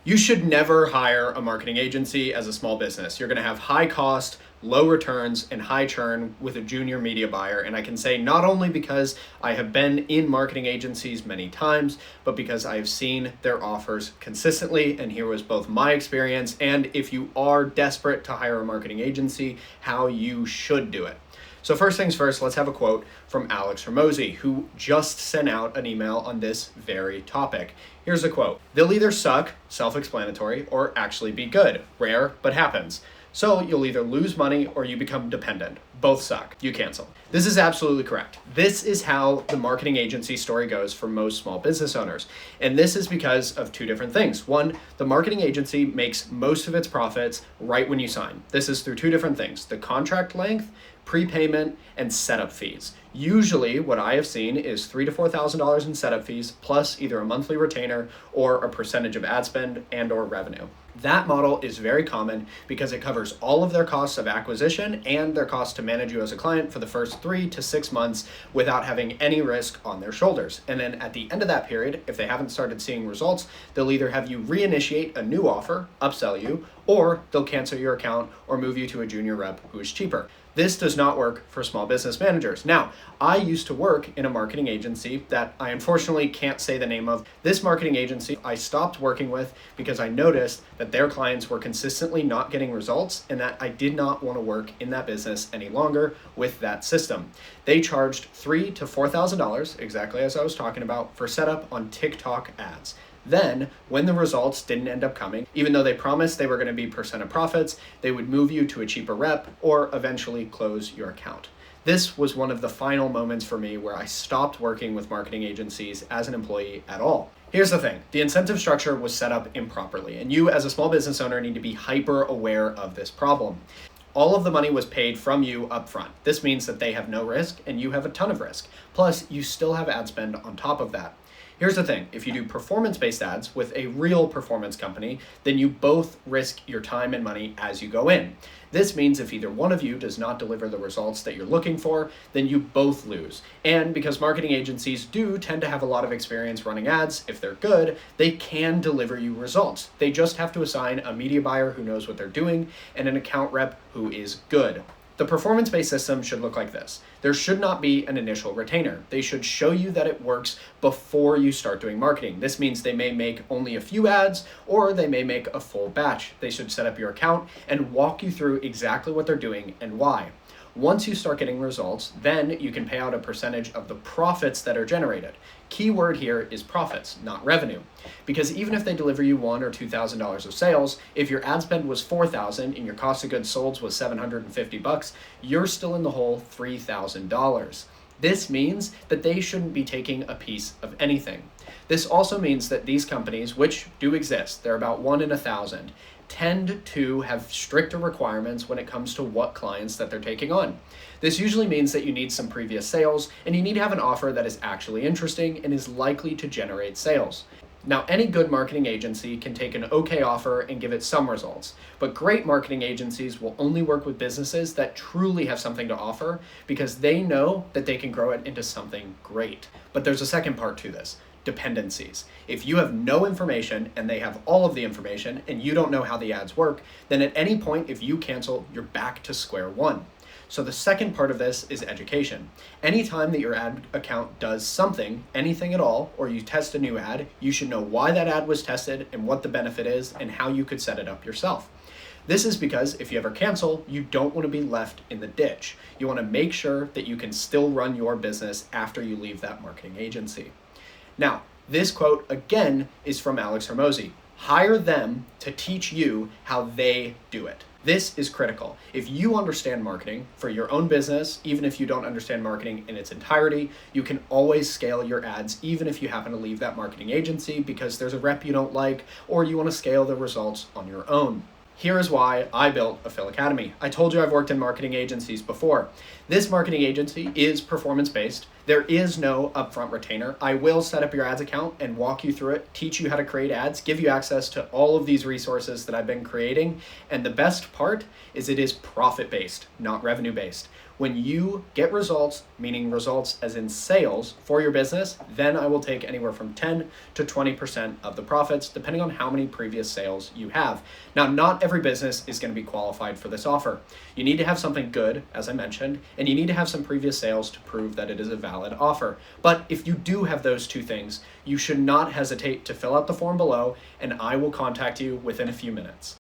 You should never hire a marketing agency as a small business. You're going to have high cost, low returns, and high churn with a junior media buyer. And I can say not only because I have been in marketing agencies many times, but because I have seen their offers consistently. And here was both my experience and, if you are desperate to hire a marketing agency, how you should do it. So first things first, let's have a quote from Alex Hormozi, who just sent out an email on this very topic. Here's the quote: "They'll either suck, self-explanatory, or actually be good. Rare, but happens. So you'll either lose money or you become dependent. Both suck. You cancel." This is absolutely correct. This is how the marketing agency story goes for most small business owners. And this is because of two different things. One, the marketing agency makes most of its profits right when you sign. This is through two different things: the contract length, prepayment, and setup fees. Usually what I have seen is $3,000 to $4,000 in setup fees, plus either a monthly retainer or a percentage of ad spend and or revenue. That model is very common because it covers all of their costs of acquisition and their cost to manage you as a client for the first 3 to 6 months without having any risk on their shoulders. And then at the end of that period, if they haven't started seeing results, they'll either have you reinitiate a new offer, upsell you, or they'll cancel your account or move you to a junior rep who is cheaper. This does not work for small business managers. Now, I used to work in a marketing agency that I unfortunately can't say the name of. This marketing agency I stopped working with because I noticed that their clients were consistently not getting results and that I did not want to work in that business any longer with that system. They charged $3,000 to $4,000, exactly as I was talking about, for setup on TikTok ads. Then, when the results didn't end up coming, even though they promised they were going to be percent of profits, they would move you to a cheaper rep or eventually close your account. This was one of the final moments for me where I stopped working with marketing agencies as an employee at all. Here's the thing: the incentive structure was set up improperly, and you as a small business owner need to be hyper aware of this problem. All of the money was paid from you up front. This means that they have no risk and you have a ton of risk. Plus, you still have ad spend on top of that. Here's the thing: if you do performance-based ads with a real performance company, then you both risk your time and money as you go in. This means if either one of you does not deliver the results that you're looking for, then you both lose. And because marketing agencies do tend to have a lot of experience running ads, if they're good, they can deliver you results. They just have to assign a media buyer who knows what they're doing and an account rep who is good. The performance-based system should look like this. There should not be an initial retainer. They should show you that it works before you start doing marketing. This means they may make only a few ads or they may make a full batch. They should set up your account and walk you through exactly what they're doing and why. Once you start getting results, then you can pay out a percentage of the profits that are generated. Key word here is profits, not revenue. Because even if they deliver you $1,000 or $2,000 of sales, if your ad spend was $4,000 and your cost of goods sold was $750, you're still in the hole $3,000. This means that they shouldn't be taking a piece of anything. This also means that these companies, which do exist, they're about 1 in 1,000, tend to have stricter requirements when it comes to what clients that they're taking on. This usually means that you need some previous sales and you need to have an offer that is actually interesting and is likely to generate sales. Now, any good marketing agency can take an okay offer and give it some results, but great marketing agencies will only work with businesses that truly have something to offer because they know that they can grow it into something great. But there's a second part to this: dependencies. If you have no information and they have all of the information and you don't know how the ads work, then at any point if you cancel, you're back to square one. So the second part of this is education. Anytime that your ad account does something, anything at all, or you test a new ad, you should know why that ad was tested and what the benefit is and how you could set it up yourself. This is because if you ever cancel, you don't want to be left in the ditch. You want to make sure that you can still run your business after you leave that marketing agency. Now, this quote again is from Alex Hormozi. Hire them to teach you how they do it. This is critical. If you understand marketing for your own business, even if you don't understand marketing in its entirety, you can always scale your ads, even if you happen to leave that marketing agency because there's a rep you don't like or you want to scale the results on your own. Here is why I built a Phil Academy. I told you I've worked in marketing agencies before. This marketing agency is performance-based. There is no upfront retainer. I will set up your ads account and walk you through it, teach you how to create ads, give you access to all of these resources that I've been creating. And the best part is it is profit-based, not revenue-based. When you get results, meaning results as in sales for your business, then I will take anywhere from 10 to 20% of the profits, depending on how many previous sales you have. Now, not every business is going to be qualified for this offer. You need to have something good, as I mentioned, and you need to have some previous sales to prove that it is a valid offer. But if you do have those two things, you should not hesitate to fill out the form below, and I will contact you within a few minutes.